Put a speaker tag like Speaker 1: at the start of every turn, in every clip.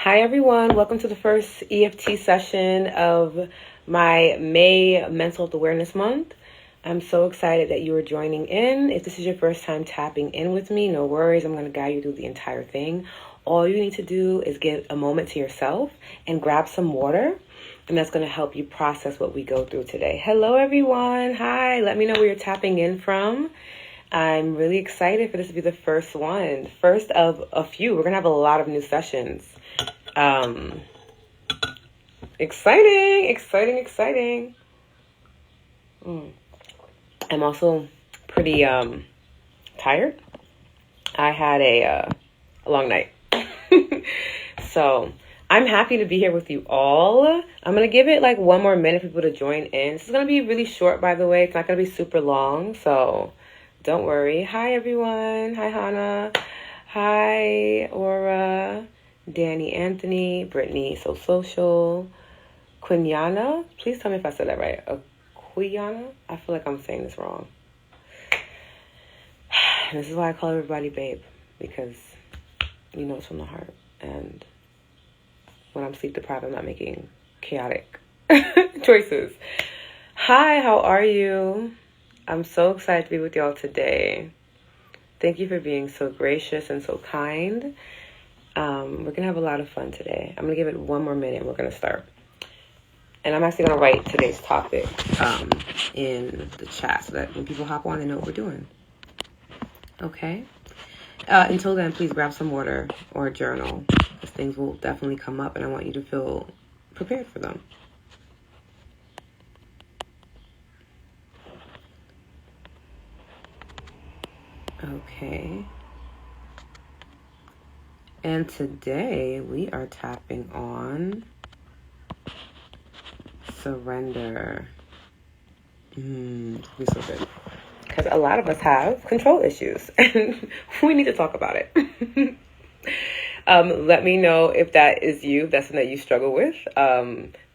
Speaker 1: Hi everyone, welcome to the first EFT session of my May Mental Health Awareness Month. I'm so excited that you are joining in. If this is your first time tapping in with me, no worries, I'm going to guide you through the entire thing. All you need to do is get a moment to yourself and grab some water, and that's going to help you process what we go through today. Hello everyone, hi, let me know where you're tapping in from. I'm really excited for this to be the first one, first of a few. We're going to have a lot of new sessions. Exciting. I'm also pretty tired. I had a long night. So I'm happy to be here with you all. I'm going to give it like one more minute for people to join in. This is going to be really short, by the way. It's not going to be super long, so don't worry. Hi, everyone. Hi, Hannah. Hi, Aura. Danny Anthony, Brittany So Social, Quinyana. Please tell me if I said that right. Quinyana? I feel like I'm saying this wrong. This is why I call everybody babe, because you know it's from the heart. And when I'm sleep deprived, I'm not making chaotic choices. Hi, how are you? I'm so excited to be with y'all today. Thank you for being so gracious and so kind. We're going to have a lot of fun today. I'm going to give it one more minute and we're going to start. And I'm actually going to write today's topic in the chat so that when people hop on, they know what we're doing. Okay? Until then, please grab some water or a journal, because things will definitely come up and I want you to feel prepared for them. Okay. And today we are tapping on surrender. It's so good. Because a lot of us have control issues and we need to talk about it. Let me know if that is you, if that's something that you struggle with.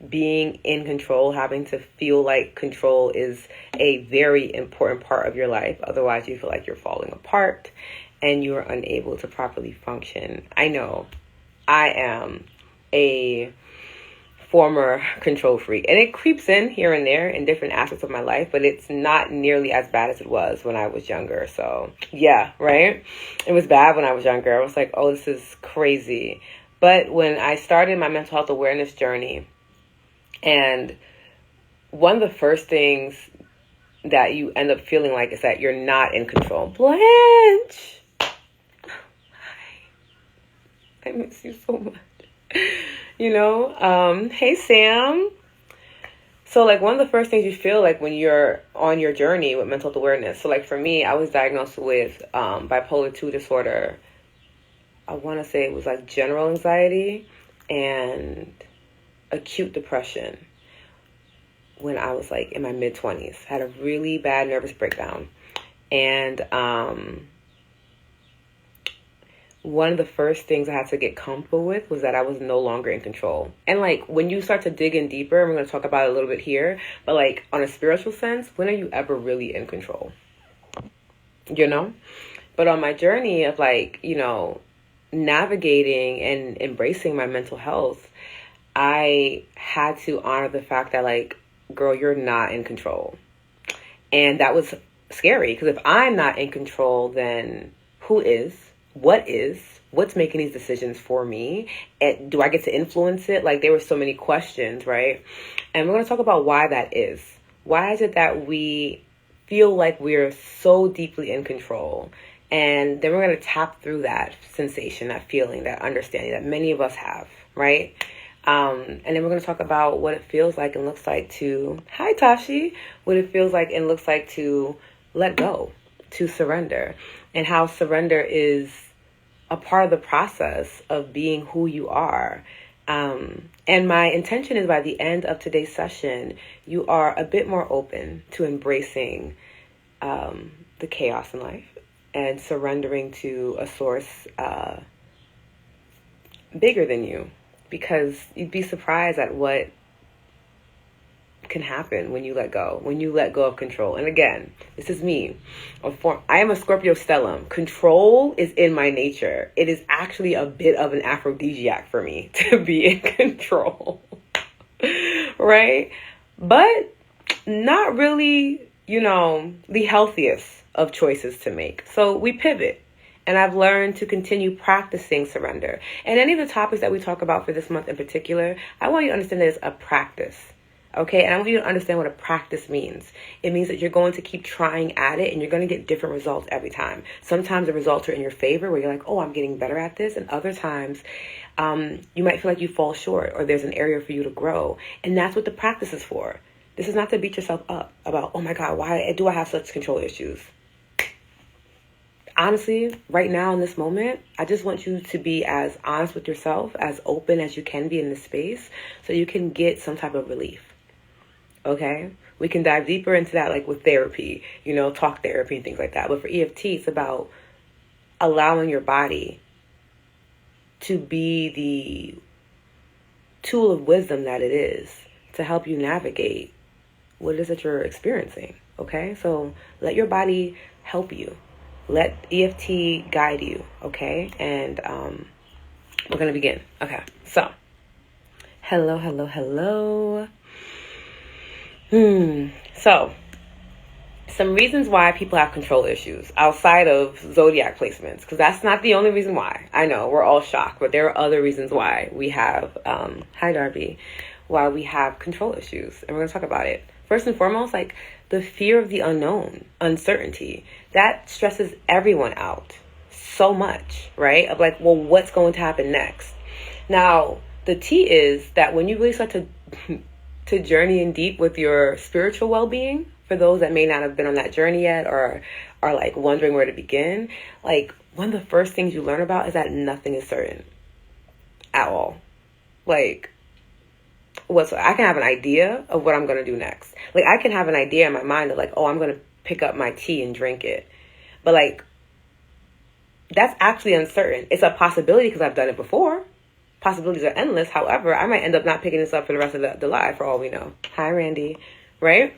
Speaker 1: Being in control, having to feel like control is a very important part of your life. Otherwise, you feel like you're falling apart and you are unable to properly function. I know I am a former control freak, and it creeps in here and there in different aspects of my life, but it's not nearly as bad as it was when I was younger. So yeah, right? It was bad when I was younger. I was like, oh, this is crazy. But when I started my mental health awareness journey, and one of the first things that you end up feeling like is that you're not in control. Blanche! I miss you so much. You know, hey Sam. So like one of the first things you feel like when you're on your journey with mental health awareness. So like for me, I was diagnosed with bipolar 2 disorder. I want to say it was like general anxiety and acute depression when I was like in my mid-20s. Had a really bad nervous breakdown. And one of the first things I had to get comfortable with was that I was no longer in control. And like when you start to dig in deeper, and we're going to talk about it a little bit here, but like on a spiritual sense, when are you ever really in control? You know? But on my journey of like, you know, navigating and embracing my mental health, I had to honor the fact that like, girl, you're not in control. And that was scary, because if I'm not in control, then who is? What's making these decisions for me? And do I get to influence it? Like there were so many questions, right? And we're going to talk about why that is. Why is it that we feel like we're so deeply in control? And then we're going to tap through that sensation, that feeling, that understanding that many of us have, right? And then we're going to talk about what it feels like and looks like to, hi Tashi, what it feels like and looks like to let go, to surrender, and how surrender is a part of the process of being who you are. And my intention is by the end of today's session, you are a bit more open to embracing the chaos in life and surrendering to a source bigger than you, because you'd be surprised at what can happen when you let go of control. And again, this is me. I am a Scorpio stellium. Control is in my nature. It is actually a bit of an aphrodisiac for me to be in control. Right? But not really, the healthiest of choices to make. So we pivot. And I've learned to continue practicing surrender. And any of the topics that we talk about for this month in particular, I want you to understand that it's a practice. Okay? And I want you to understand what a practice means. It means that you're going to keep trying at it and you're going to get different results every time. Sometimes the results are in your favor where you're like, oh, I'm getting better at this. And other times, you might feel like you fall short or there's an area for you to grow. And that's what the practice is for. This is not to beat yourself up about, oh my God, why do I have such control issues? Honestly, right now in this moment, I just want you to be as honest with yourself, as open as you can be in this space so you can get some type of relief. Okay? We can dive deeper into that like with therapy, talk therapy and things like that. But for EFT, it's about allowing your body to be the tool of wisdom that it is to help you navigate what it is that you're experiencing. Okay? So let your body help you. Let EFT guide you, okay? And we're going to begin. Okay, so hello. So, some reasons why people have control issues outside of zodiac placements, because that's not the only reason why. I know, we're all shocked, but there are other reasons why we have, hi Darby, why we have control issues, and we're going to talk about it. First and foremost, like the fear of the unknown, uncertainty, that stresses everyone out so much, right? Of like, well, what's going to happen next? Now, the T is that when you really start to journey in deep with your spiritual well-being, for those that may not have been on that journey yet or are like wondering where to begin, like one of the first things you learn about is that nothing is certain at all. Like, I can have an idea of what I'm going to do next. Like, I can have an idea in my mind of like, oh, I'm going to pick up my tea and drink it. But like, that's actually uncertain. It's a possibility because I've done it before. Possibilities are endless. However, I might end up not picking this up for the rest of the life for all we know. Hi, Randy. Right?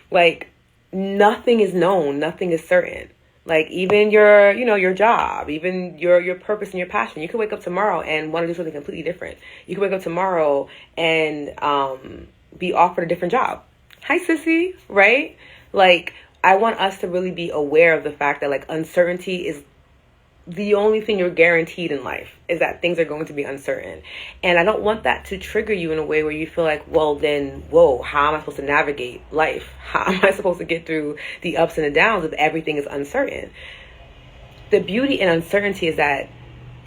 Speaker 1: Like, nothing is known. Nothing is certain. Like, even your job, even your purpose and your passion. You could wake up tomorrow and want to do something completely different. You could wake up tomorrow and be offered a different job. Hi, sissy, right? Like, I want us to really be aware of the fact that, like, uncertainty is the only thing you're guaranteed in life, is that things are going to be uncertain. And I don't want that to trigger you in a way where you feel like, well, then, whoa, how am I supposed to navigate life? How am I supposed to get through the ups and the downs if everything is uncertain? The beauty in uncertainty is that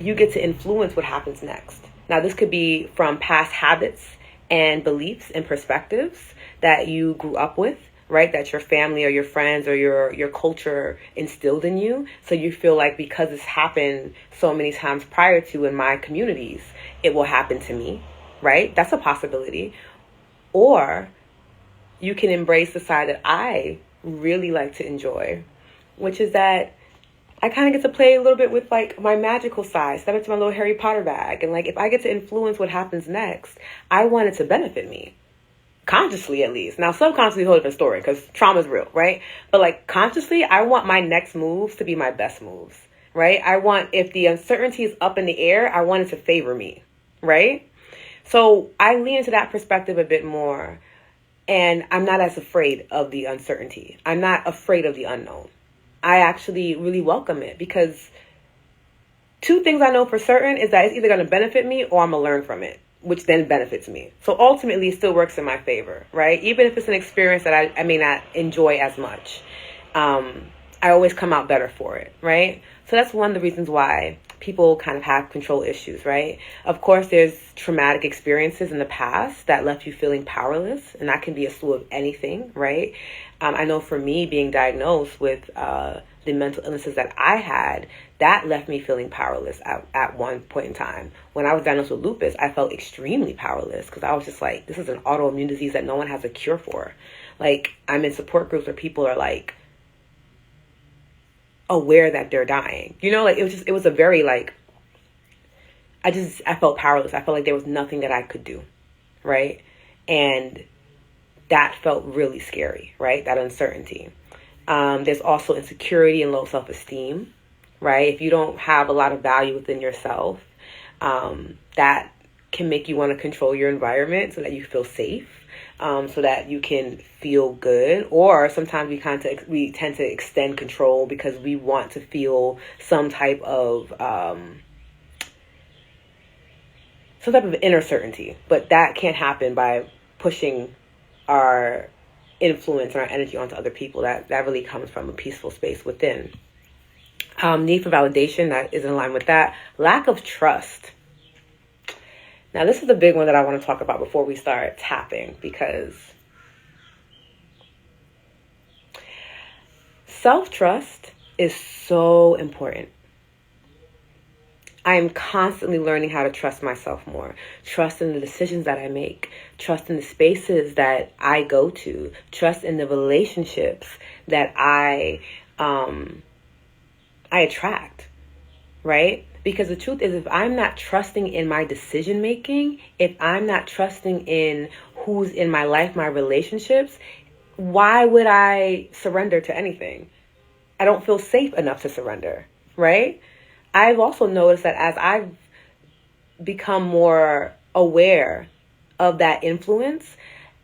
Speaker 1: you get to influence what happens next. Now, this could be from past habits and beliefs and perspectives that you grew up with, right? That your family or your friends or your culture instilled in you. So you feel like because it's happened so many times prior to in my communities, it will happen to me, right? That's a possibility. Or you can embrace the side that I really like to enjoy, which is that I kind of get to play a little bit with like my magical side, step into my little Harry Potter bag. And like, if I get to influence what happens next, I want it to benefit me. Consciously, at least. Now, subconsciously is a whole different story because trauma is real, right? But like consciously, I want my next moves to be my best moves, right? I want, if the uncertainty is up in the air, I want it to favor me, right? So I lean into that perspective a bit more, and I'm not as afraid of the uncertainty. I'm not afraid of the unknown. I actually really welcome it because two things I know for certain is that it's either going to benefit me or I'm going to learn from it, which then benefits me. So ultimately, it still works in my favor, right? Even if it's an experience that I may not enjoy as much, I always come out better for it, right? So that's one of the reasons why people kind of have control issues, right? Of course, there's traumatic experiences in the past that left you feeling powerless, and that can be a slew of anything, right? I know for me, being diagnosed with the mental illnesses that I had, that left me feeling powerless at one point in time. When I was diagnosed with lupus, I felt extremely powerless because I was just like, this is an autoimmune disease that no one has a cure for. Like, I'm in support groups where people are like aware that they're dying. You know, like it was a very like, I felt powerless. I felt like there was nothing that I could do, right? And that felt really scary, right? That uncertainty. There's also insecurity and low self-esteem, right? If you don't have a lot of value within yourself, that can make you want to control your environment so that you feel safe, so that you can feel good. Or sometimes we tend to extend control because we want to feel some type of inner certainty. But that can't happen by pushing our influence and our energy onto other people. That really comes from a peaceful space within. Need for validation, that is in line with that. Lack of trust. Now, this is the big one that I want to talk about before we start tapping, because self-trust is so important. I am constantly learning how to trust myself more, trust in the decisions that I make, trust in the spaces that I go to, trust in the relationships that I attract, right? Because the truth is, if I'm not trusting in my decision making, if I'm not trusting in who's in my life, my relationships, why would I surrender to anything? I don't feel safe enough to surrender, right? I've also noticed that as I've become more aware of that influence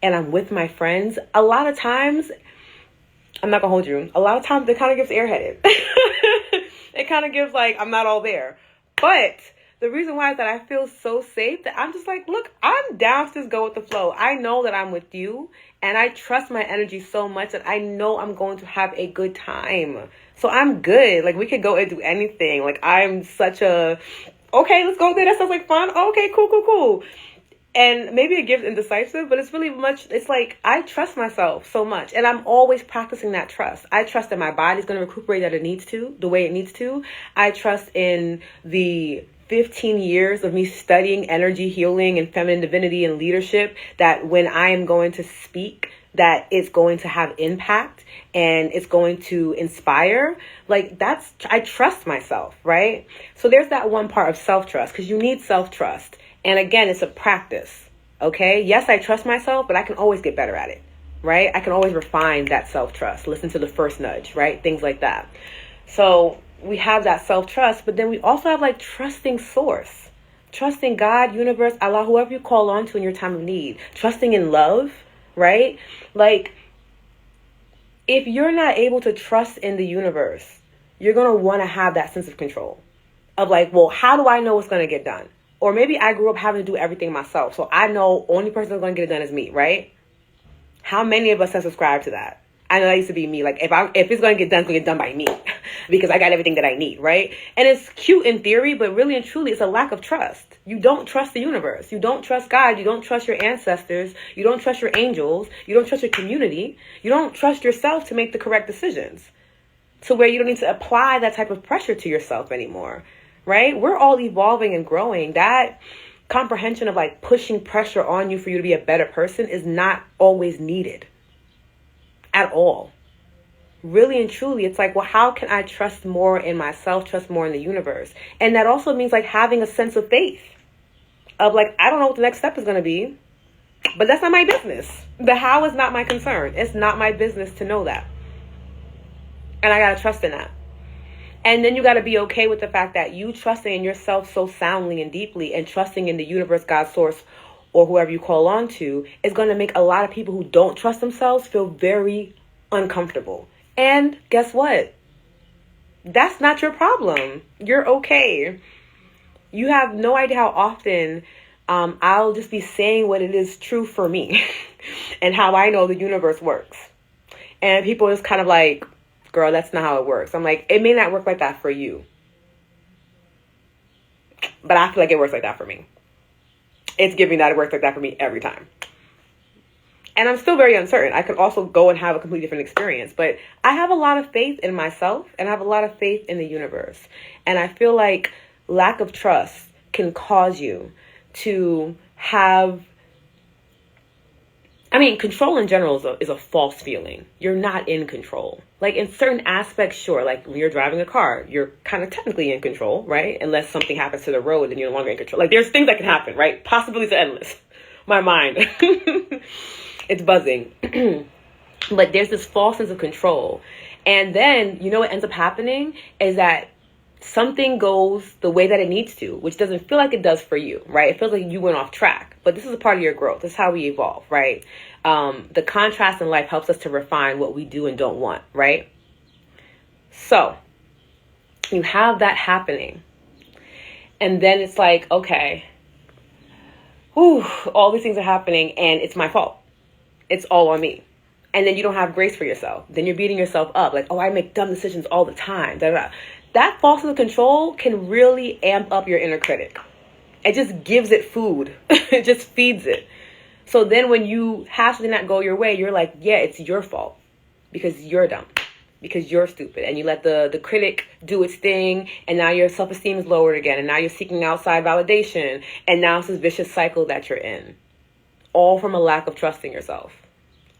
Speaker 1: and I'm with my friends, a lot of times, I'm not gonna hold you, a lot of times it kind of gives airheaded. It kind of gives like, I'm not all there. But the reason why is that I feel so safe that I'm just like, look, I'm down to just go with the flow. I know that I'm with you and I trust my energy so much that I know I'm going to have a good time. So I'm good. Like, we could go and do anything. Like, I'm such a, okay, let's go there. That sounds like fun. Okay, cool. And maybe it gives indecisive, but it's really much, it's like, I trust myself so much. And I'm always practicing that trust. I trust that my body's going to recuperate that it needs to, the way it needs to. I trust in the 15 years of me studying energy healing and feminine divinity and leadership, that when I am going to speak, that it's going to have impact and it's going to inspire. Like, I trust myself, right? So there's that one part of self-trust, because you need self-trust. And again, it's a practice, okay? Yes, I trust myself, but I can always get better at it, right? I can always refine that self-trust, listen to the first nudge, right? Things like that. So we have that self-trust, but then we also have like trusting source, trusting God, universe, Allah, whoever you call on to in your time of need, trusting in love, right? Like, if you're not able to trust in the universe, you're going to want to have that sense of control of like, well, how do I know what's going to get done? Or maybe I grew up having to do everything myself, so I know only person that's going to get it done is me, right? How many of us have subscribed to that? I know that used to be me. Like, if it's going to get done, it's going to get done by me because I got everything that I need, right? And it's cute in theory, but really and truly, it's a lack of trust. You don't trust the universe. You don't trust God. You don't trust your ancestors. You don't trust your angels. You don't trust your community. You don't trust yourself to make the correct decisions, to where you don't need to apply that type of pressure to yourself anymore, right? We're all evolving and growing. That comprehension of like pushing pressure on you for you to be a better person is not always needed at all. Really and truly, it's like, well, how can I trust more in myself, trust more in the universe? And that also means like having a sense of faith of like, I don't know what the next step is going to be, but that's not my business. The how is not my concern. It's not my business to know that. And I got to trust in that. And then you got to be okay with the fact that you trusting in yourself so soundly and deeply and trusting in the universe, God, source, or whoever you call on to is going to make a lot of people who don't trust themselves feel very uncomfortable. And guess what? That's not your problem. You're okay. You have no idea how often I'll just be saying what it is true for me and how I know the universe works. And people are just kind of like, girl, that's not how it works. I'm like, it may not work like that for you, but I feel like it works like that for me. It's giving that it works like that for me every time. And I'm still very uncertain. I could also go and have a completely different experience, but I have a lot of faith in myself and I have a lot of faith in the universe. And I feel like lack of trust can cause you to have, control in general is a false feeling. You're not in control. Like in certain aspects, sure. Like when you're driving a car, you're kind of technically in control, right? Unless something happens to the road, then you're no longer in control. Like there's things that can happen, right? Possibilities are endless. My mind. It's buzzing. But there's this false sense of control. And then, you know what ends up happening is that something goes the way that it needs to, which doesn't feel like it does for you, right? It feels like you went off track. But this is a part of your growth. This is how we evolve, right? The contrast in life helps us to refine what we do and don't want, right? So you have that happening. And then it's like, okay, whew, all these things are happening and it's my fault. It's all on me. And then you don't have grace for yourself. Then you're beating yourself up like, oh, I make dumb decisions all the time. Da, da, da. That false sense of control can really amp up your inner critic. It just gives it food. It just feeds it. So then when you have something not go your way, you're like, yeah, it's your fault because you're dumb, because you're stupid. And you let the critic do its thing. And now your self-esteem is lowered again. And now you're seeking outside validation. And now it's this vicious cycle that you're in. All from a lack of trusting yourself.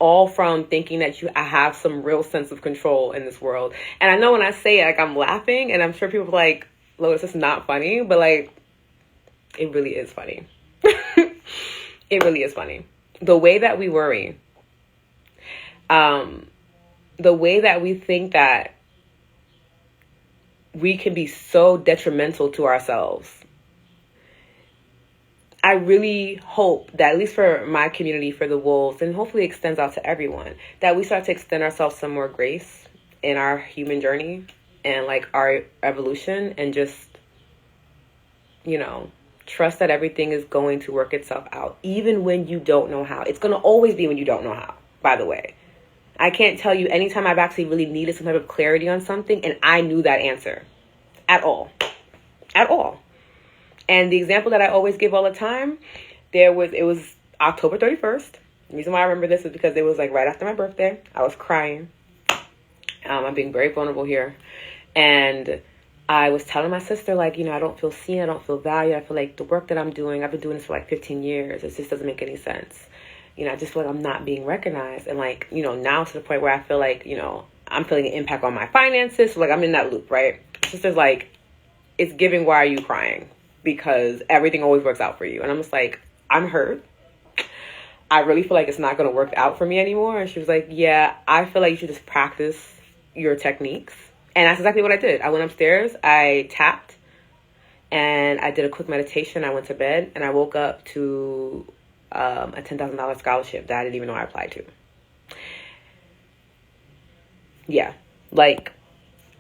Speaker 1: All from thinking that I have some real sense of control in this world. And I know when I say it, like, I'm laughing, and I'm sure people are like, Lotus, it's not funny, but like, it really is funny. It really is funny. The way that we worry, the way that we think that we can be so detrimental to ourselves. I really hope that, at least for my community, for the wolves, and hopefully it extends out to everyone, that we start to extend ourselves some more grace in our human journey and like our evolution, and just, you know, trust that everything is going to work itself out, even when you don't know how. It's going to always be when you don't know how, by the way. I can't tell you anytime I've actually really needed some type of clarity on something and I knew that answer at all. At all. And the example that I always give all the time, it was October 31st. The reason why I remember this is because it was like right after my birthday. I was crying. I'm being very vulnerable here. And I was telling my sister, like, you know, I don't feel seen. I don't feel valued. I feel like the work that I'm doing, I've been doing this for like 15 years. It just doesn't make any sense. You know, I just feel like I'm not being recognized. And like, you know, now to the point where I feel like, you know, I'm feeling an impact on my finances. So like, I'm in that loop, right? Sister's like, it's giving, why are you crying? Because everything always works out for you. And I'm just like, I'm hurt. I really feel like it's not going to work out for me anymore. And she was like, yeah, I feel like you should just practice your techniques. And that's exactly what I did. I went upstairs, I tapped, and I did a quick meditation. I went to bed, and I woke up to a $10,000 scholarship that I didn't even know I applied to. Yeah. Like,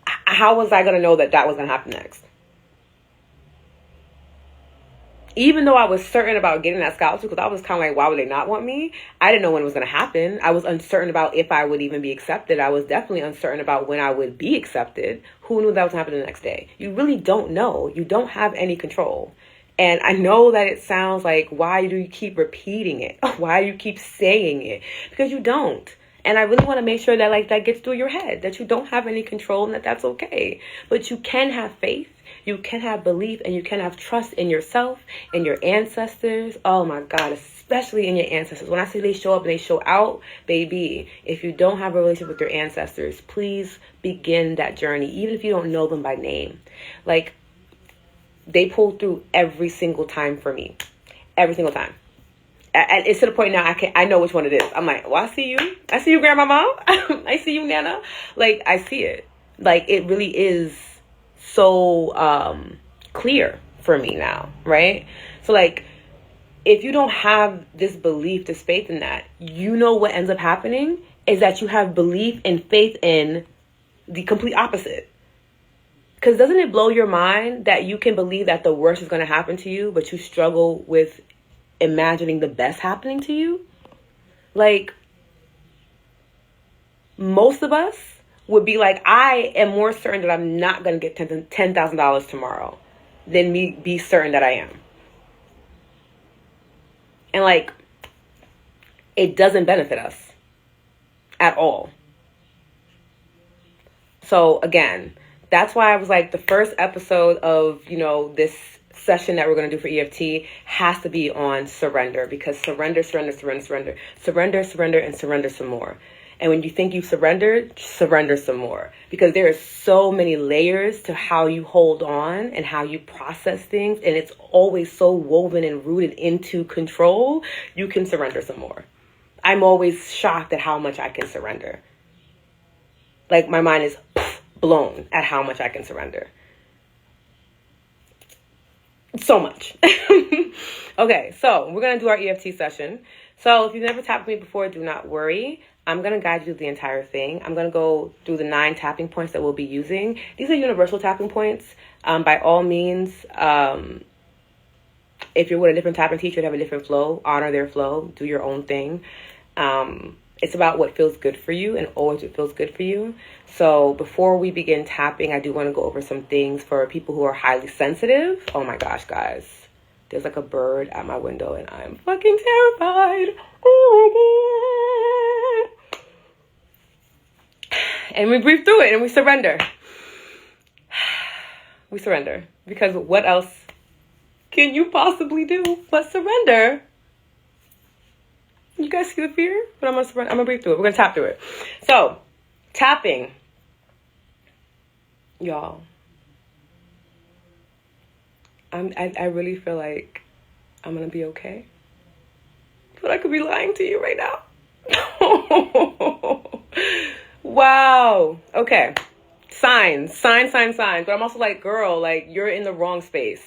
Speaker 1: how was I going to know that that was going to happen next? Even though I was certain about getting that scholarship, because I was kind of like, why would they not want me? I didn't know when it was going to happen. I was uncertain about if I would even be accepted. I was definitely uncertain about when I would be accepted. Who knew that was going to happen the next day? You really don't know. You don't have any control. And I know that it sounds like, why do you keep repeating it? Why do you keep saying it? Because you don't. And I really want to make sure that like that gets through your head, that you don't have any control and that that's okay. But you can have faith. You can have belief, and you can have trust in yourself and your ancestors. Oh my God, especially in your ancestors. When I say they show up and they show out, baby, if you don't have a relationship with your ancestors, please begin that journey, even if you don't know them by name. Like, they pulled through every single time for me. Every single time. And it's to the point now I know which one it is. I'm like, well, I see you. I see you, Grandmama. I see you, Nana. Like, I see it. Like, it really is so clear for me now, right? So like, if you don't have this belief, this faith in that, you know what ends up happening is that you have belief and faith in the complete opposite. Because doesn't it blow your mind that you can believe that the worst is going to happen to you, but you struggle with imagining the best happening to you? Like, most of us would be like, I am more certain that I'm not going to get $10,000 tomorrow than me be certain that I am. And like, it doesn't benefit us at all. So again, that's why I was like, the first episode of, you know, this session that we're going to do for EFT has to be on surrender, because surrender, and surrender some more. And when you think you've surrendered, surrender some more. Because there are so many layers to how you hold on and how you process things. And it's always so woven and rooted into control. You can surrender some more. I'm always shocked at how much I can surrender. Like, my mind is blown at how much I can surrender. So much. Okay, so we're going to do our EFT session. So if you've never tapped with me before, do not worry. I'm going to guide you through the entire thing. I'm going to go through the 9 tapping points that we'll be using. These are universal tapping points. By all means, if you're with a different tapping teacher, they have a different flow. Honor their flow. Do your own thing. It's about what feels good for you and always what feels good for you. So before we begin tapping, I do want to go over some things for people who are highly sensitive. Oh my gosh, guys. There's like a bird at my window and I'm fucking terrified. Oh my God. And we breathe through it and we surrender. We surrender. Because what else can you possibly do but surrender? You guys see the fear? But I'm gonna breathe through it. We're gonna tap through it. So, tapping. Y'all. I really feel like I'm gonna be okay. But I could be lying to you right now. Wow. Okay. Signs. But I'm also like, girl, like, you're in the wrong space.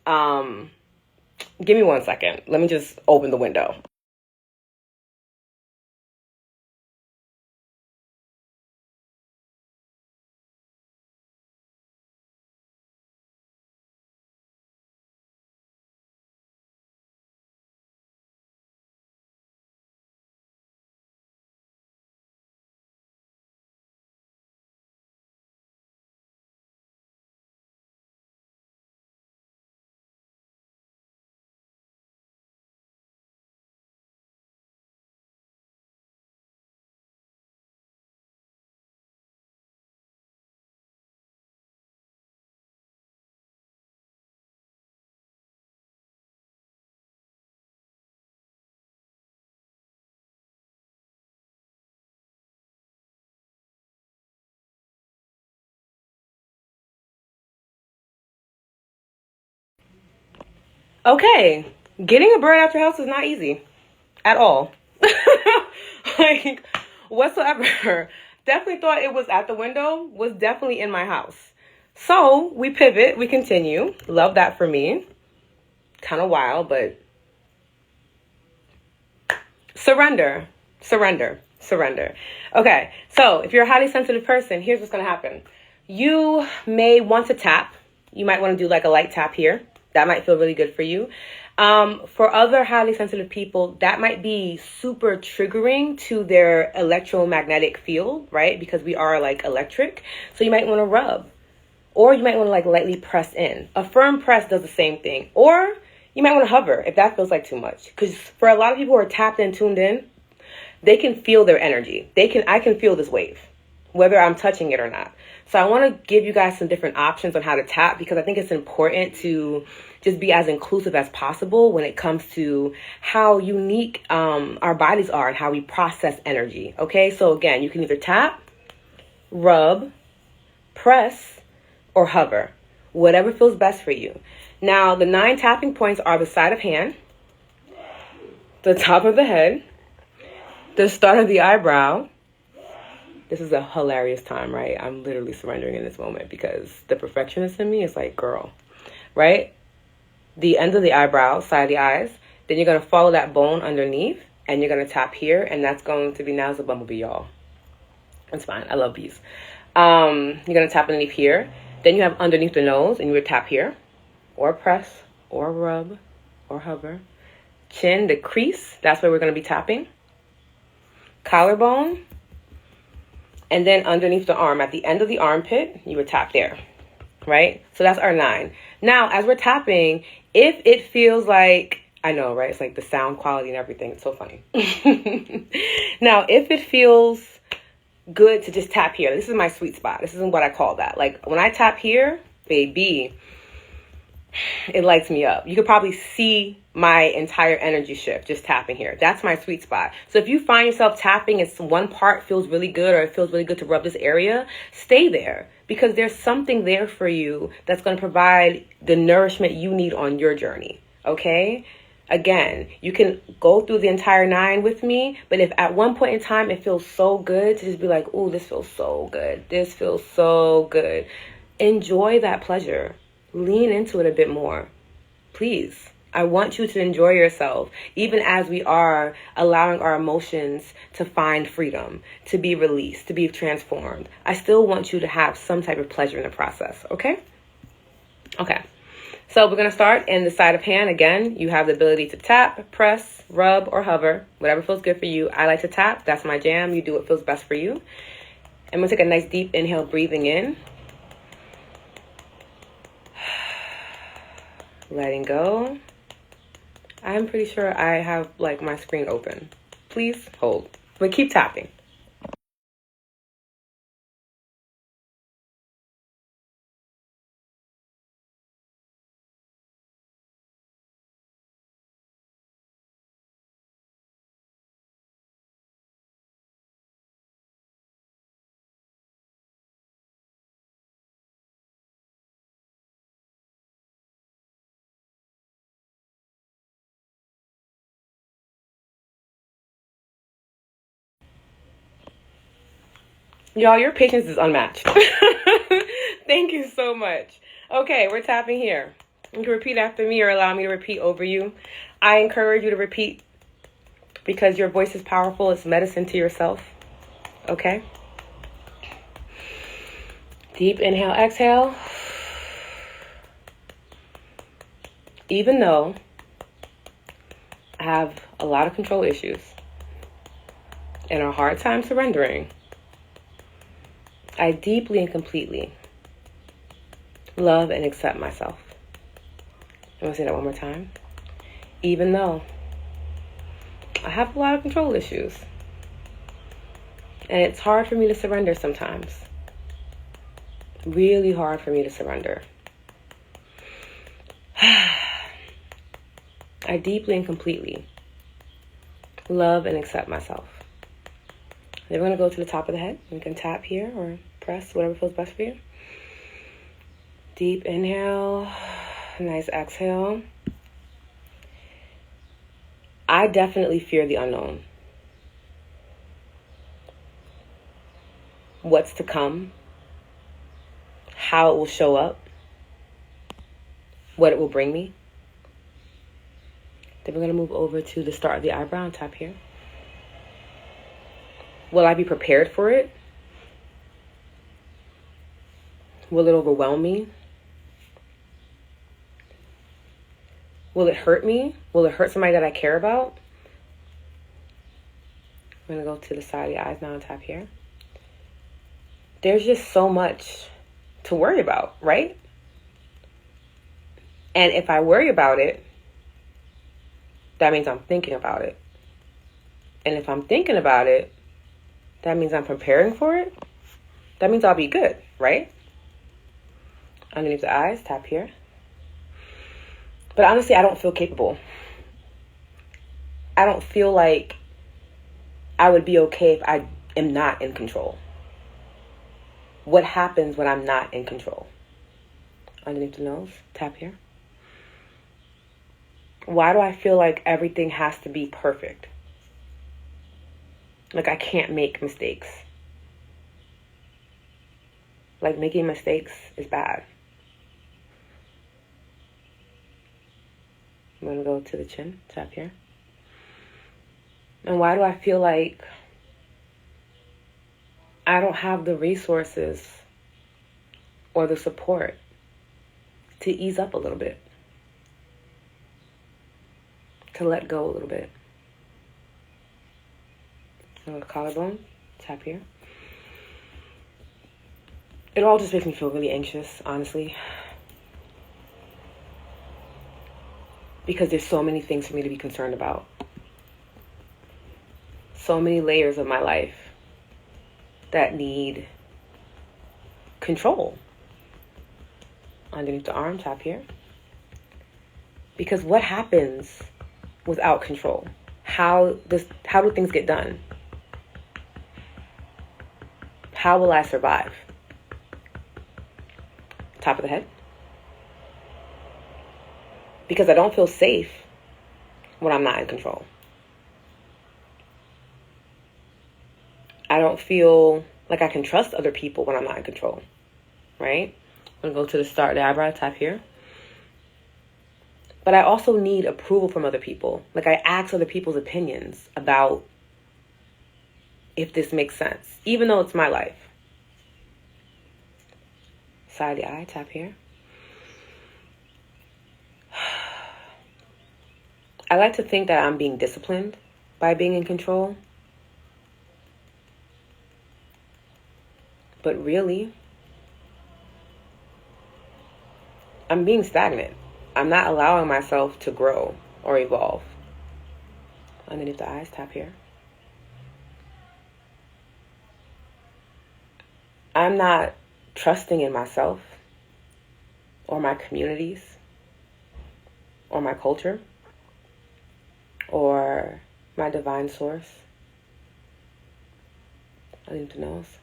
Speaker 1: Give me 1 second. Let me just open the window. Okay, getting a bird out your house is not easy at all. Like, whatsoever. Definitely thought it was at the window, was definitely in my house. So we pivot, we continue. Love that for me. Kind of wild, but surrender. Okay, so if you're a highly sensitive person, here's what's going to happen. You may want to tap. You might want to do like a light tap here. That might feel really good for you. For other highly sensitive people, that might be super triggering to their electromagnetic field, right? Because we are like electric. So you might want to rub, or you might want to like lightly press in. A firm press does the same thing. Or you might want to hover if that feels like too much. Because for a lot of people who are tapped in, tuned in, they can feel their energy. I can feel this wave, whether I'm touching it or not. So I want to give you guys some different options on how to tap, because I think it's important to just be as inclusive as possible when it comes to how unique our bodies are and how we process energy. Okay, so again, you can either tap, rub, press, or hover. Whatever feels best for you. Now, the 9 tapping points are the side of hand, the top of the head, the start of the eyebrow. This is a hilarious time, right? I'm literally surrendering in this moment because the perfectionist in me is like, girl, right? The end of the eyebrow, side of the eyes. Then you're going to follow that bone underneath and you're going to tap here. And that's going to be, now it's a bumblebee, y'all. It's fine. I love bees. You're going to tap underneath here. Then you have underneath the nose and you would tap here, or press, or rub, or hover. Chin, the crease, that's where we're going to be tapping. Collarbone. And then underneath the arm, at the end of the armpit, you would tap there, right? So that's our 9. Now, as we're tapping, if it feels like, I know, right? It's like the sound quality and everything. It's so funny. Now, if it feels good to just tap here, this is my sweet spot. This is what I call that. Like, when I tap here, baby, it lights me up. You could probably see my entire energy shift just tapping here. That's my sweet spot. So if you find yourself tapping and one part feels really good, or it feels really good to rub this area, stay there, because there's something there for you that's going to provide the nourishment you need on your journey. Okay? Again, you can go through the entire 9 with me, but if at one point in time it feels so good to just be like, oh, this feels so good. This feels so good. Enjoy that pleasure. Lean into it a bit more. Please. I want you to enjoy yourself, even as we are allowing our emotions to find freedom, to be released, to be transformed. I still want you to have some type of pleasure in the process, okay? Okay. So we're going to start in the side of hand. Again, you have the ability to tap, press, rub, or hover, whatever feels good for you. I like to tap. That's my jam. You do what feels best for you. I'm going to take a nice deep inhale, breathing in. Letting go. I'm pretty sure I have like my screen open. Please hold. But keep tapping. Y'all, your patience is unmatched. Thank you so much. Okay, we're tapping here. You can repeat after me or allow me to repeat over you. I encourage you to repeat because your voice is powerful. It's medicine to yourself. Okay? Deep inhale, exhale. Even though I have a lot of control issues and a hard time surrendering, I deeply and completely love and accept myself. I'm going to say that one more time. Even though I have a lot of control issues and it's hard for me to surrender sometimes. Really hard for me to surrender. I deeply and completely love and accept myself. Then we're going to go to the top of the head. You can tap here or press, whatever feels best for you. Deep inhale, nice exhale. I definitely fear the unknown. What's to come, how it will show up, what it will bring me. Then we're going to move over to the start of the eyebrow and tap here. Will I be prepared for it? Will it overwhelm me? Will it hurt me? Will it hurt somebody that I care about? I'm going to go to the side of the eyes now and tap here. There's just so much to worry about, right? And if I worry about it, that means I'm thinking about it. And if I'm thinking about it, that means I'm preparing for it. That means I'll be good, right? Underneath the eyes, tap here. But honestly, I don't feel capable. I don't feel like I would be okay if I am not in control. What happens when I'm not in control? Underneath the nose, tap here. Why do I feel like everything has to be perfect? Like I can't make mistakes. Like making mistakes is bad. I'm going to go to the chin, tap here. And why do I feel like I don't have the resources or the support to ease up a little bit? To let go a little bit. So collarbone, tap here. It all just makes me feel really anxious, honestly. Because there's so many things for me to be concerned about. So many layers of my life that need control. Underneath the arm, tap here. Because what happens without control? How do things get done? How will I survive? Top of the head. Because I don't feel safe when I'm not in control. I don't feel like I can trust other people when I'm not in control, right? I'm going to go to the start, the eyebrow tap here. But I also need approval from other people. Like, I ask other people's opinions about if this makes sense, even though it's my life. Side of the eye, tap here. I like to think that I'm being disciplined by being in control. But really, I'm being stagnant. I'm not allowing myself to grow or evolve. Underneath the eyes, tap here. I'm not trusting in myself or my communities or my culture or my divine source. Underneath the nose.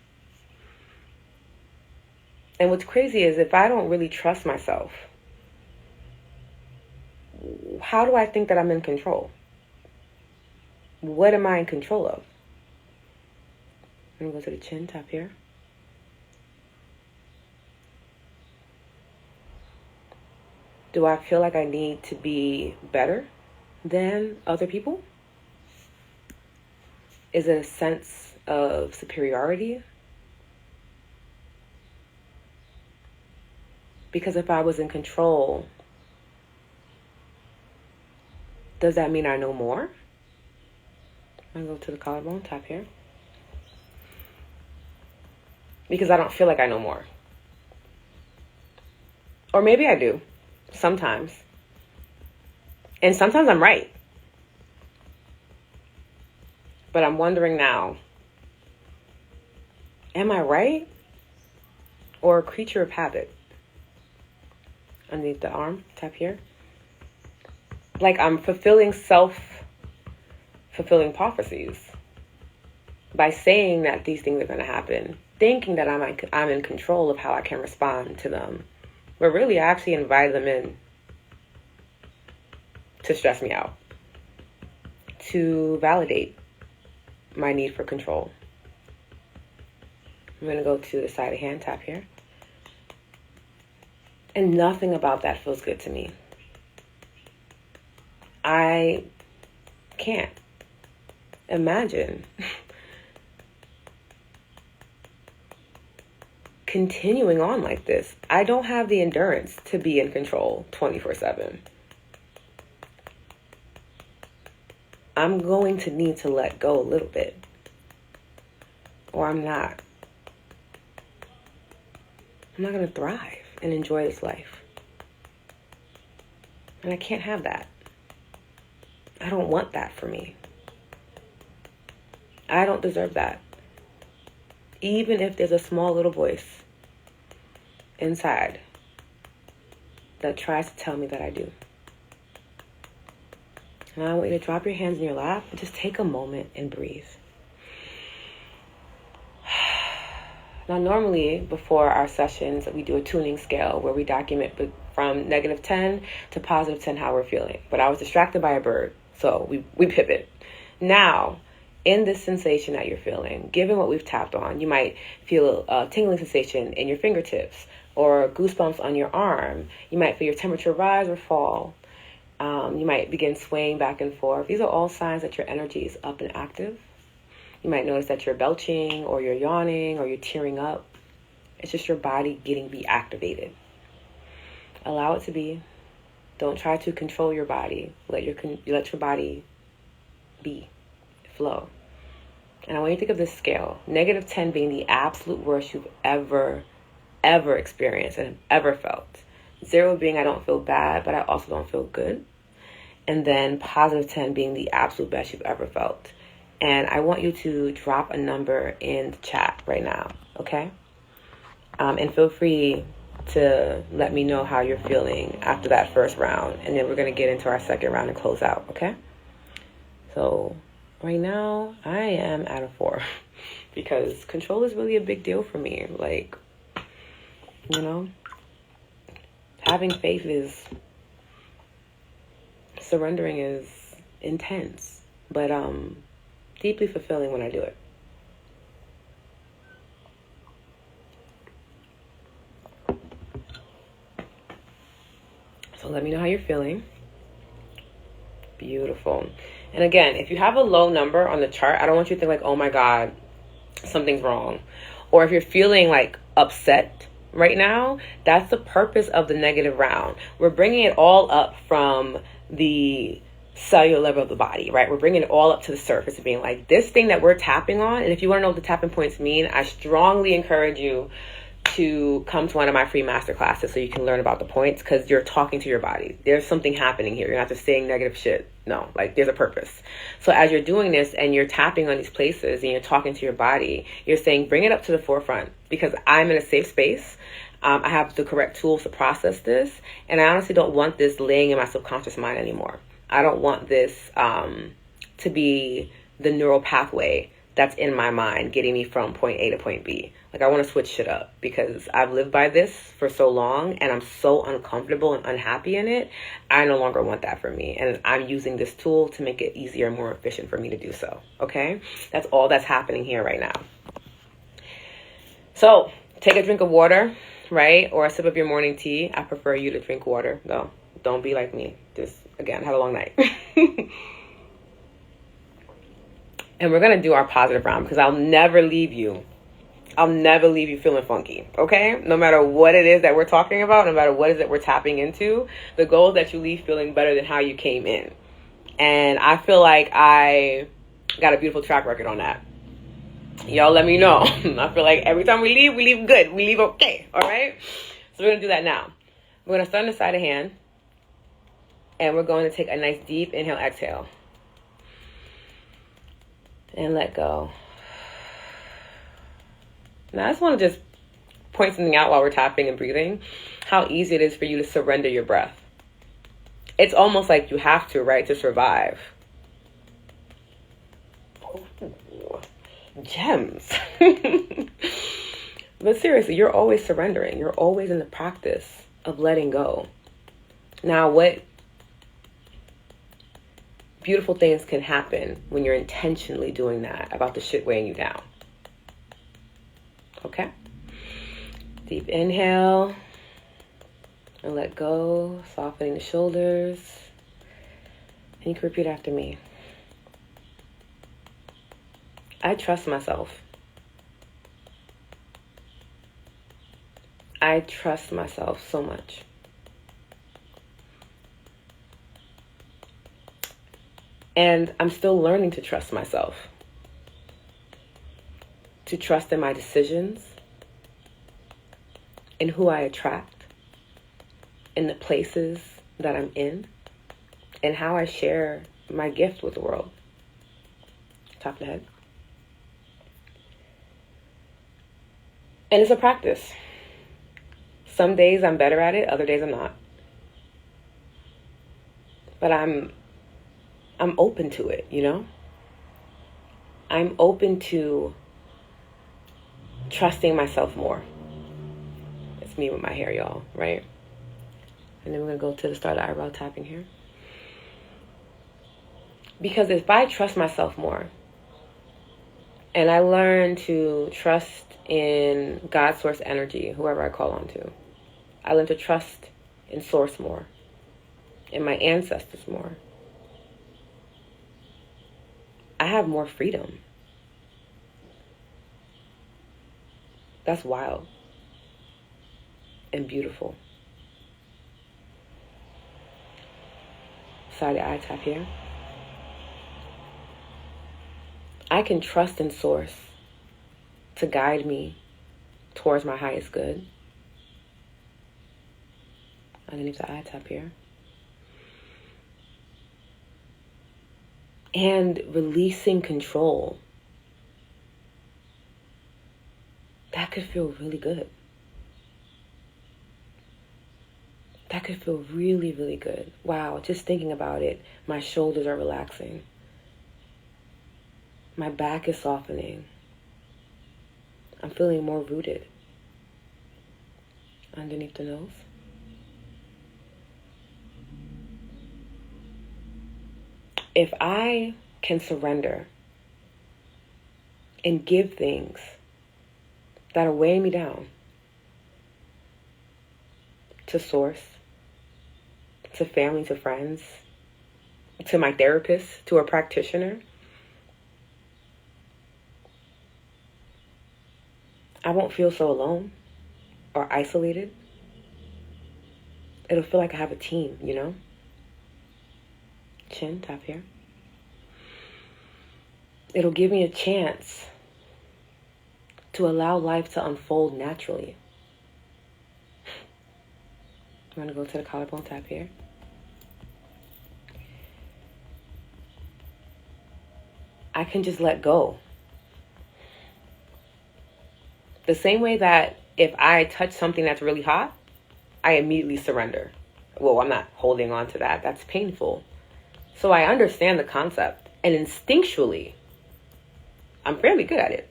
Speaker 1: And what's crazy is if I don't really trust myself, how do I think that I'm in control? What am I in control of? I'm going to go to the chin, tap here. Do I feel like I need to be better than other people? Is it a sense of superiority? Because if I was in control, does that mean I know more? I'm going to go to the collarbone, tap here. Because I don't feel like I know more. Or maybe I do, sometimes. And sometimes I'm right. But I'm wondering now, am I right? Or a creature of habit? Underneath the arm, tap here. Like I'm fulfilling self-fulfilling prophecies by saying that these things are going to happen, thinking that I'm in control of how I can respond to them. But really, I actually invited them in to stress me out, to validate my need for control. I'm going to go to the side of hand, tap here. And nothing about that feels good to me. I can't imagine continuing on like this. I don't have the endurance to be in control 24/7. I'm going to need to let go a little bit, or I'm not going to thrive and enjoy this life. And I can't have that. I don't want that for me. I don't deserve that. Even if there's a small little voice inside that tries to tell me that I do. And I want you to drop your hands in your lap and just take a moment and breathe. Now, normally, before our sessions, we do a tuning scale where we document from -10 to +10 how we're feeling. But I was distracted by a bird, so we pivot. Now, in this sensation that you're feeling, given what we've tapped on, you might feel a tingling sensation in your fingertips or goosebumps on your arm. You might feel your temperature rise or fall. You might begin swaying back and forth. These are all signs that your energy is up and active. You might notice that you're belching or you're yawning or you're tearing up. It's just your body getting be activated. Allow it to be. Don't try to control your body. Let your body be, flow. And I want you to think of this scale. -10 being the absolute worst you've ever experienced and ever felt. 0 being I don't feel bad, but I also don't feel good. And then +10 being the absolute best you've ever felt. And I want you to drop a number in the chat right now, okay? And feel free to let me know how you're feeling after that first round. And then we're going to get into our second round and close out, okay? So right now, I am at a 4. Because control is really a big deal for me. Like, you know, having faith is, surrendering is intense, but deeply fulfilling when I do it. So let me know how you're feeling. Beautiful. And again, if you have a low number on the chart, I don't want you to think like, oh my God, something's wrong. Or if you're feeling like upset right now, that's the purpose of the negative round. We're bringing it all up from the cellular level of the body, right? We're bringing it all up to the surface and being like, this thing that we're tapping on. And if you want to know what the tapping points mean, I strongly encourage you to come to one of my free masterclasses so you can learn about the points, because you're talking to your body. There's something happening here. You're not just saying negative shit. No, like there's a purpose. So as you're doing this and you're tapping on these places and you're talking to your body, you're saying, bring it up to the forefront, because I'm in a safe space. I have the correct tools to process this. And I honestly don't want this laying in my subconscious mind anymore. I don't want this to be the neural pathway that's in my mind getting me from point A to point B. Like, I want to switch shit up because I've lived by this for so long and I'm so uncomfortable and unhappy in it. I no longer want that for me. And I'm using this tool to make it easier and more efficient for me to do so. Okay? That's all that's happening here right now. So take a drink of water, right? Or a sip of your morning tea. I prefer you to drink water, though. Don't be like me. Just, again, have a long night. And we're going to do our positive round because I'll never leave you. I'll never leave you feeling funky, okay? No matter what it is that we're talking about, no matter what it is that we're tapping into, the goal is that you leave feeling better than how you came in. And I feel like I got a beautiful track record on that. Y'all let me know. I feel like every time we leave good. We leave okay, all right? So we're going to do that now. We're going to start on the side of hand. And we're going to take a nice deep inhale, exhale. And let go. Now, I just want to just point something out while we're tapping and breathing. How easy it is for you to surrender your breath. It's almost like you have to, right, to survive. Ooh, gems. But seriously, you're always surrendering. You're always in the practice of letting go. Now, what beautiful things can happen when you're intentionally doing that about the shit weighing you down. Okay? Deep inhale. And let go, softening the shoulders. And you can repeat after me. I trust myself. I trust myself so much. And I'm still learning to trust myself. To trust in my decisions, in who I attract, in the places that I'm in, and how I share my gift with the world. Top of the head. And it's a practice. Some days I'm better at it, other days I'm not. But I'm open to it, you know? I'm open to trusting myself more. It's me with my hair, y'all, right? And then we're going to go to the start of eyebrow tapping here. Because if I trust myself more, and I learn to trust in God's source energy, whoever I call on to, I learn to trust in source more, in my ancestors more. I have more freedom. That's wild and beautiful. Side of eye tap here. I can trust in source to guide me towards my highest good. Underneath the eye tap here. And releasing control. That could feel really good. That could feel really, really good. Wow, just thinking about it, my shoulders are relaxing. My back is softening. I'm feeling more rooted. Underneath the nose. If I can surrender and give things that are weighing me down to source, to family, to friends, to my therapist, to a practitioner, I won't feel so alone or isolated. It'll feel like I have a team, you know? Chin, top here. It'll give me a chance to allow life to unfold naturally. I'm going to go to the collarbone, tap here. I can just let go. The same way that if I touch something that's really hot, I immediately surrender. Well, I'm not holding on to that. That's painful. So I understand the concept. And instinctually, I'm fairly good at it.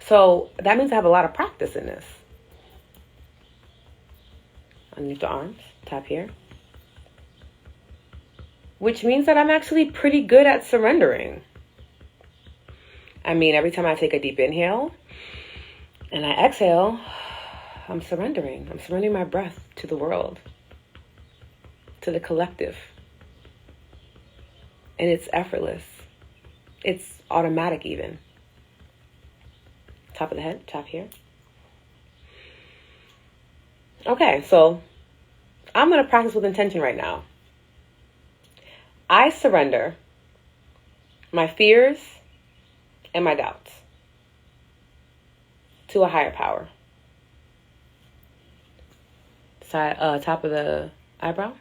Speaker 1: So that means I have a lot of practice in this. Underneath the arms, tap here. Which means that I'm actually pretty good at surrendering. I mean, every time I take a deep inhale and I exhale, I'm surrendering. I'm surrendering my breath to the world, to the collective. And it's effortless. It's automatic even. Top of the head, top here. Okay, so I'm going to practice with intention right now. I surrender my fears and my doubts to a higher power. Top of the eyebrow.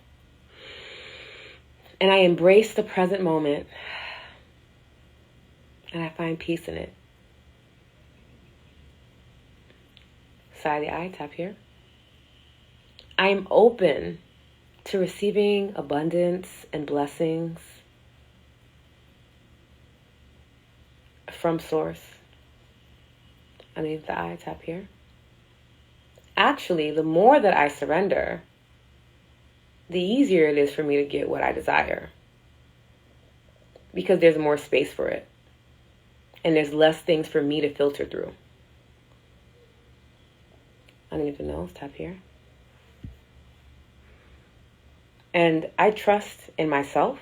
Speaker 1: And I embrace the present moment. And I find peace in it. Side of the eye, tap here. I am open to receiving abundance and blessings from source. Underneath the eye, tap here. Actually, the more that I surrender, the easier it is for me to get what I desire. Because there's more space for it. And there's less things for me to filter through. Underneath the nose, tap here. And I trust in myself.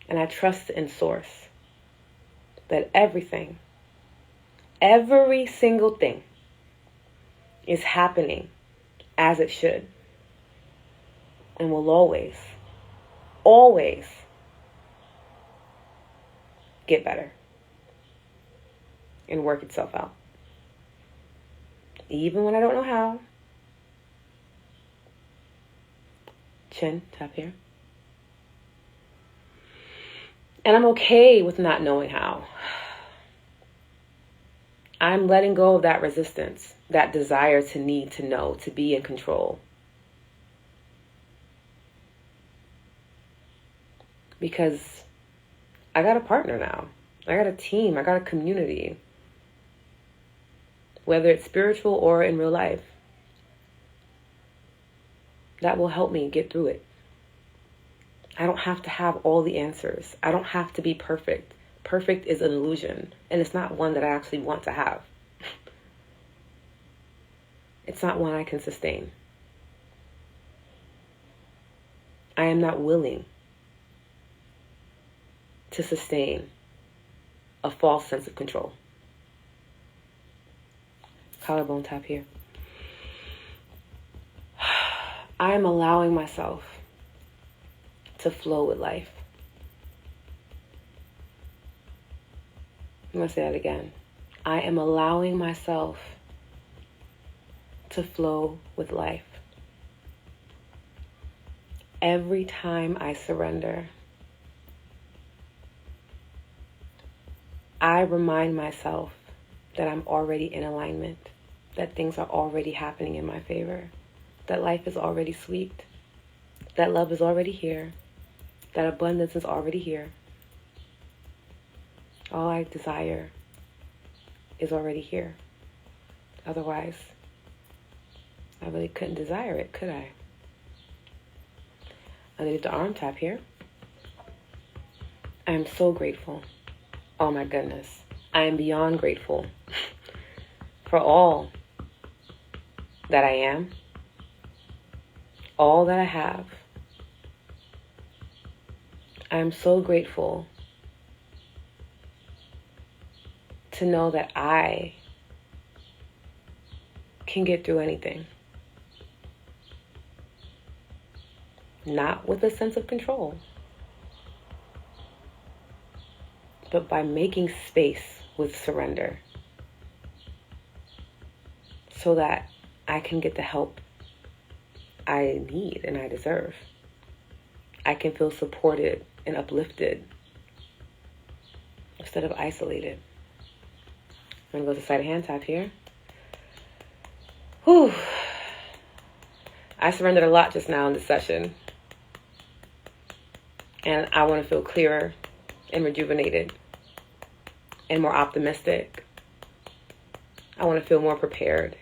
Speaker 1: And I trust in source. That everything, every single thing is happening as it should. And will always, always get better. And work itself out. Even when I don't know how. Chin, tap here. And I'm okay with not knowing how. I'm letting go of that resistance, that desire to need to know, to be in control. Because I got a partner now. I got a team. I got a community. Whether it's spiritual or in real life. That will help me get through it. I don't have to have all the answers. I don't have to be perfect. Perfect is an illusion. And it's not one that I actually want to have. It's not one I can sustain. I am not willing to sustain a false sense of control. Collarbone tap here. I am allowing myself to flow with life. I'm going to say that again. I am allowing myself to flow with life. Every time I surrender, I remind myself that I'm already in alignment, that things are already happening in my favor, that life is already sweet, that love is already here, that abundance is already here. All I desire is already here. Otherwise, I really couldn't desire it, could I? underneath the arm, tap here. I am so grateful. Oh my goodness. I am beyond grateful for all that I am, all that I have. I am so grateful to know that I can get through anything. Not with a sense of control, but by making space with surrender so that I can get the help I need and I deserve. I can feel supported and uplifted instead of isolated. I'm going to go to side of hand, tap here. Whew. I surrendered a lot just now in this session. And I want to feel clearer and rejuvenated and more optimistic. I want to feel more prepared.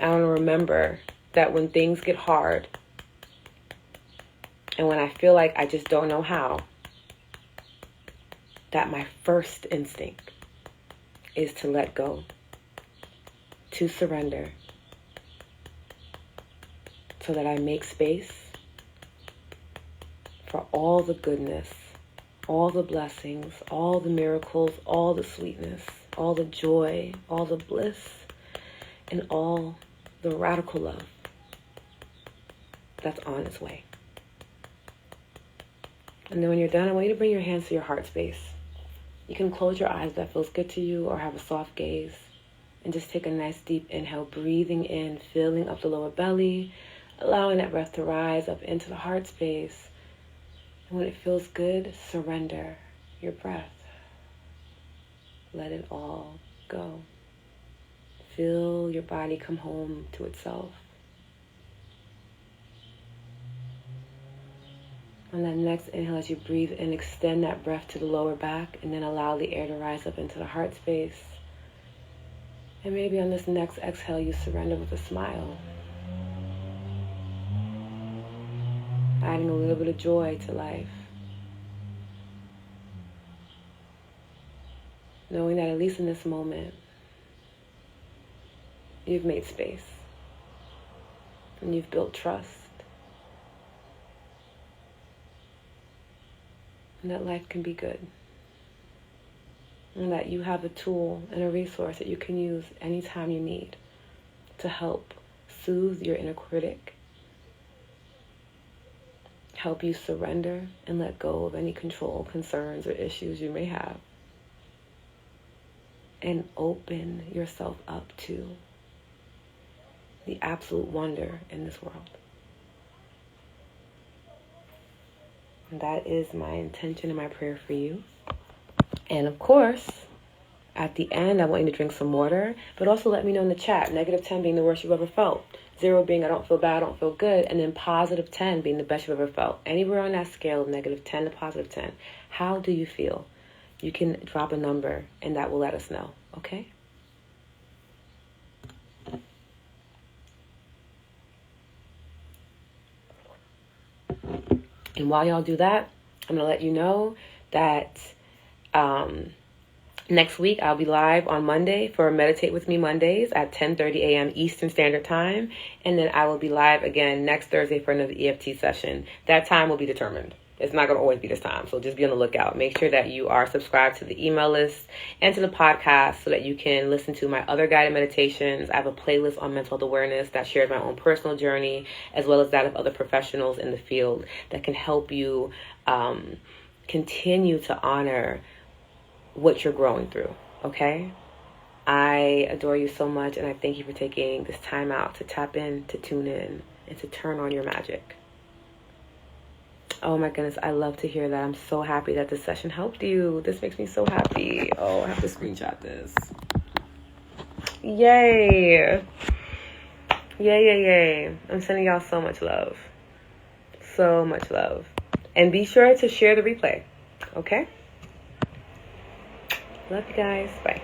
Speaker 1: I want to remember that when things get hard and when I feel like I just don't know how, that my first instinct is to let go, to surrender, so that I make space for all the goodness, all the blessings, all the miracles, all the sweetness, all the joy, all the bliss, and all the radical love that's on its way. And then when you're done, I want you to bring your hands to your heart space. You can close your eyes if that feels good to you, or have a soft gaze. And just take a nice deep inhale, breathing in, filling up the lower belly, allowing that breath to rise up into the heart space. And when it feels good, surrender your breath. Let it all go. Feel your body come home to itself. On that next inhale, as you breathe in, extend that breath to the lower back, and then allow the air to rise up into the heart space. And maybe on this next exhale, you surrender with a smile, adding a little bit of joy to life. Knowing that at least in this moment, you've made space and you've built trust. And that life can be good. And that you have a tool and a resource that you can use anytime you need to help soothe your inner critic, help you surrender and let go of any control, concerns, or issues you may have, and open yourself up to the absolute wonder in this world. And that is my intention and my prayer for you. And of course, at the end, I want you to drink some water, but also let me know in the chat, -10 being the worst you've ever felt, 0 being I don't feel bad, I don't feel good, and then +10 being the best you've ever felt. Anywhere on that scale of -10 to +10, how do you feel? You can drop a number, and that will let us know, okay? And while y'all do that, I'm going to let you know that next week I'll be live on Monday for Meditate With Me Mondays at 10:30 a.m. Eastern Standard Time. And then I will be live again next Thursday for another EFT session. That time will be determined. It's not going to always be this time, so just be on the lookout. Make sure that you are subscribed to the email list and to the podcast so that you can listen to my other guided meditations. I have a playlist on mental health awareness that shares my own personal journey, as well as that of other professionals in the field that can help you continue to honor what you're growing through, okay? I adore you so much, and I thank you for taking this time out to tap in, to tune in, and to turn on your magic. Oh my goodness, I love to hear that. I'm so happy that this session helped you. This makes me so happy. Oh, I have to screenshot this. Yay. Yay. I'm sending y'all so much love. So much love. And be sure to share the replay, okay? Love you guys. Bye.